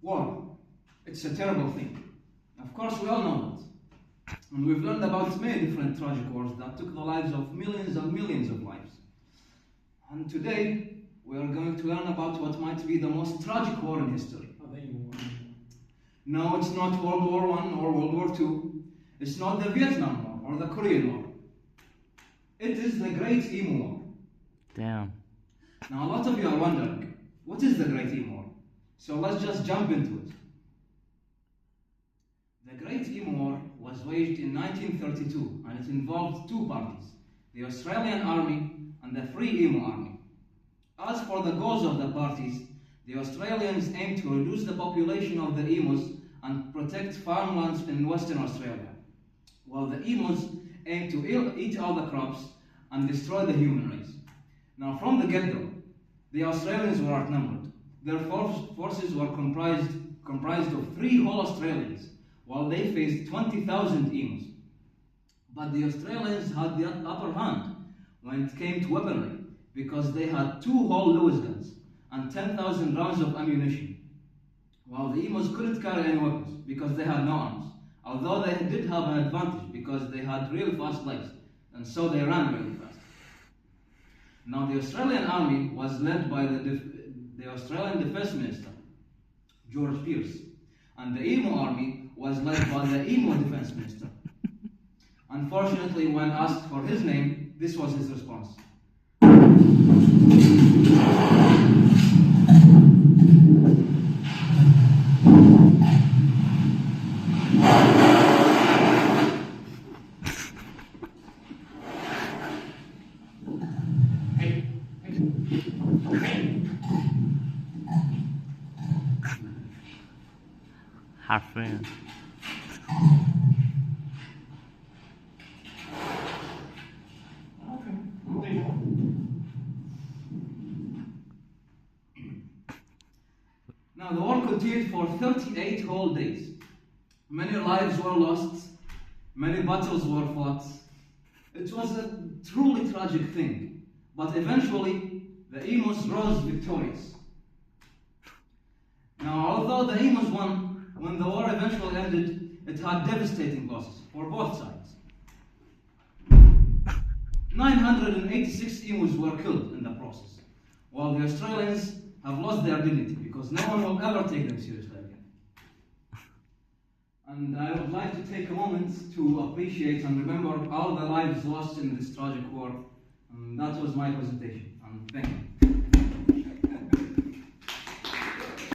War. It's a terrible thing. Of course, we all know that. And we've learned about many different tragic wars that took the lives of millions and millions of lives. And today, we are going to learn about what might be the most tragic war in history. No, it's not World War I or World War II. It's not the Vietnam War or the Korean War. It is the Great Emu War. Damn. Now, a lot of you are wondering, what is the Great Emu War? So let's just jump into it. The Great Emu War was waged in 1932, and it involved two parties, the Australian Army and the Free Emu Army. As for the goals of the parties, the Australians aimed to reduce the population of the emus and protect farmlands in Western Australia, while the emus aimed to eat all the crops and destroy the human race. Now, from the get-go, the Australians were outnumbered. Their forces were comprised of 3 whole Australians, while they faced 20,000 emus. But the Australians had the upper hand when it came to weaponry, because they had 2 whole Lewis guns and 10,000 rounds of ammunition, while the emus couldn't carry any weapons because they had no arms, although they did have an advantage because they had really fast legs, and so they ran really fast. Now, the Australian army was led by the Australian Defence Minister, George Pearce, and the Emu army was led by the Emu Defence Minister. Unfortunately, when asked for his name, this was his response. Harfian. Now, the war continued for 38 whole days. Many lives were lost, many battles were fought. It was a truly tragic thing, but eventually the emus rose victorious. Now, although the emus won, when the war eventually ended, it had devastating losses for both sides. 986 emus were killed in the process, while the Australians have lost their dignity because no one will ever take them seriously again. And I would like to take a moment to appreciate and remember all the lives lost in this tragic war. And that was my presentation. And thank you.